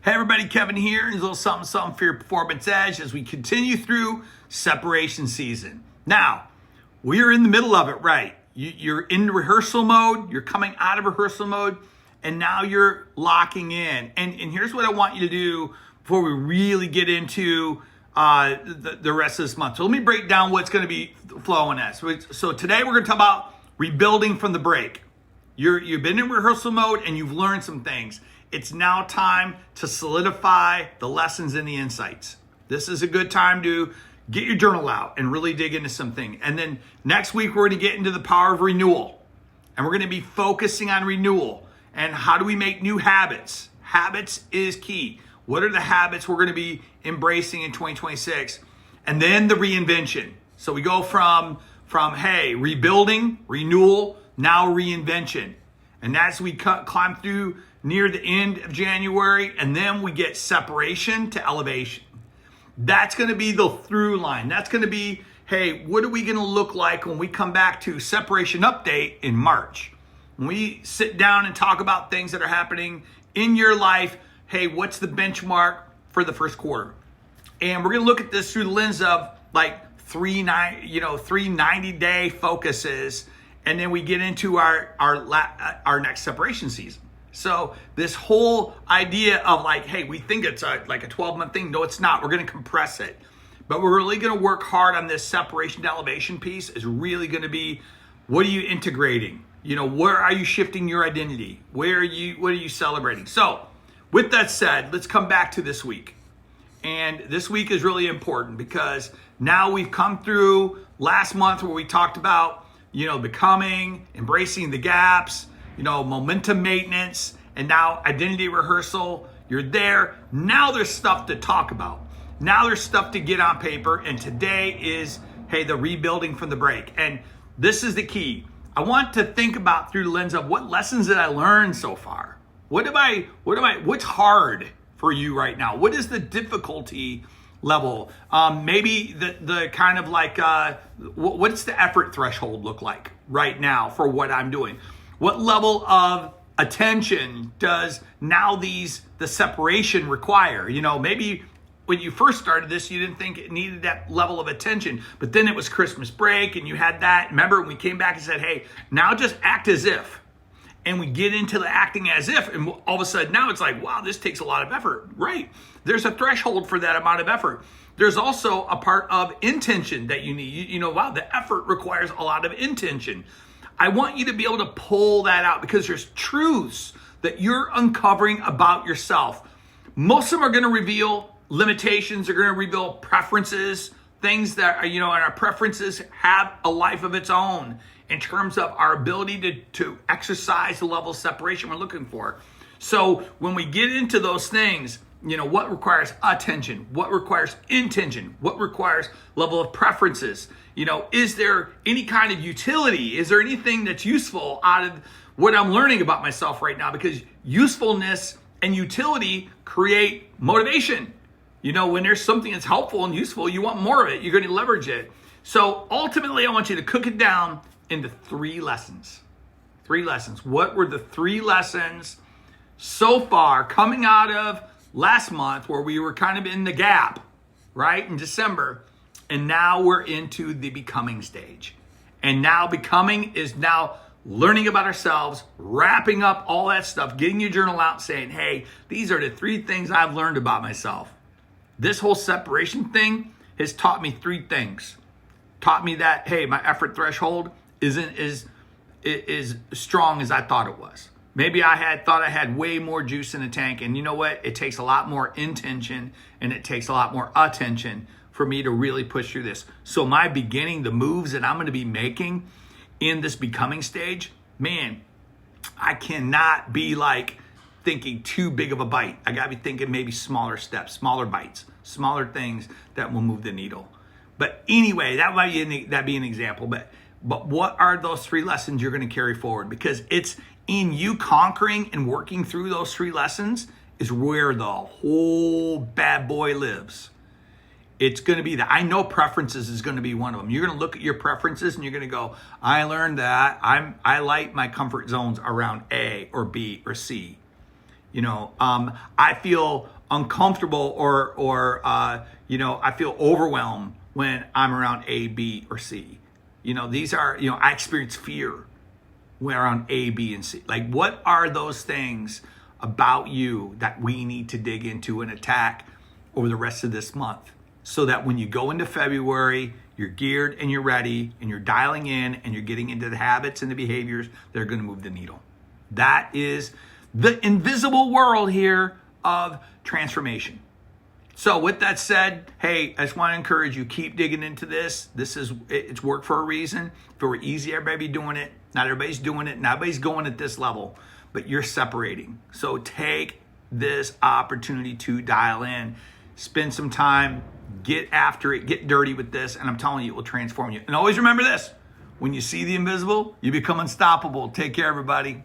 Hey everybody, Kevin here. Here's a little something for your performance edge as we continue through separation season. Now, we're in the middle of it, right? You're in rehearsal mode, you're coming out of rehearsal mode, and now you're locking in. And here's what I want you to do before we really get into the rest of this month. So let me break down what's going to be flowing as. So today we're going to talk about rebuilding from the break. You've been in rehearsal mode and you've learned some things. It's now time to solidify the lessons and the insights. This is a good time to get your journal out and really dig into something. And then next week, we're going to get into the power of renewal. And we're going to be focusing on renewal and how do we make new habits. Habits is key. What are the habits we're going to be embracing in 2026? And then the reinvention. So we go from hey, rebuilding, renewal, now reinvention. And as we climb through near the end of January, and then we get separation to elevation. That's going to be the through line. That's going to be, hey, what are we going to look like when we come back to separation update in March? When we sit down and talk about things that are happening in your life, hey, what's the benchmark for the first quarter? And we're going to look at this through the lens of like three 90-day focuses, and then we get into our next separation season. So this whole idea of like, hey, we think it's like a 12-month thing. No, it's not. We're going to compress it. But we're really going to work hard on this separation to elevation piece is really going to be, what are you integrating? Where are you shifting your identity? What are you celebrating? So with that said, let's come back to this week. And this week is really important because now we've come through last month where we talked about, becoming, embracing the gaps, momentum maintenance, and now identity rehearsal. You're there. Now there's stuff to talk about. Now there's stuff to get on paper. And today is, hey, the rebuilding from the break. And this is the key. I want to think about through the lens of what lessons did I learn so far? What's hard for you right now? What is the difficulty level? Maybe the kind of like, what's the effort threshold look like right now for what I'm doing? What level of attention does now the separation require? Maybe when you first started this, you didn't think it needed that level of attention, but then it was Christmas break and you had that. Remember, we came back and said, hey, now just act as if. And we get into the acting as if, and all of a sudden now it's like, wow, this takes a lot of effort. Right. There's a threshold for that amount of effort. There's also a part of intention that you need. Wow, the effort requires a lot of intention. I want you to be able to pull that out because there's truths that you're uncovering about yourself. Most of them are going to reveal limitations. They're going to reveal preferences, things that are, and our preferences have a life of its own in terms of our ability to exercise the level of separation we're looking for. So when we get into those things, what requires attention, what requires intention, what requires level of preferences, is there any kind of utility? Is there anything that's useful out of what I'm learning about myself right now? Because usefulness and utility create motivation. When there's something that's helpful and useful, you want more of it. You're going to leverage it. So ultimately, I want you to cook it down into 3 lessons. 3 lessons. What were the 3 lessons so far coming out of last month where we were kind of in the gap, right, in December? And now we're into the becoming stage. And now becoming is now learning about ourselves, wrapping up all that stuff, getting your journal out, saying, hey, these are the 3 things I've learned about myself. This whole separation thing has taught me 3 things. Taught me that, hey, my effort threshold isn't as strong as I thought it was. Maybe I thought I had way more juice in the tank. And you know what? It takes a lot more intention and it takes a lot more attention for me to really push through this. So my beginning, the moves that I'm going to be making in this becoming stage, man, I cannot be like thinking too big of a bite. I got to be thinking maybe smaller steps, smaller bites, smaller things that will move the needle. But anyway, that be an example. But what are those 3 lessons you're going to carry forward? Because it's in you conquering and working through those 3 lessons is where the whole bad boy lives. It's going to be that. I know preferences is going to be one of them. You're going to look at your preferences and you're going to go, I learned that I like my comfort zones around A or B or C. I feel uncomfortable or I feel overwhelmed when I'm around A, B, or C. These are, I experience fear when around A, B, and C. Like, what are those things about you that we need to dig into and attack over the rest of this month, so that when you go into February, you're geared and you're ready and you're dialing in and you're getting into the habits and the behaviors that are going to move the needle. That is the invisible world here of transformation. So with that said, hey, I just want to encourage you, keep digging into this. It's work for a reason. If it were easy, everybody be doing it. Not everybody's doing it. Not everybody's going at this level, but you're separating. So take this opportunity to dial in, spend some time, get after it, get dirty with this, and I'm telling you, it will transform you. And always remember this: when you see the invisible, you become unstoppable. Take care, everybody.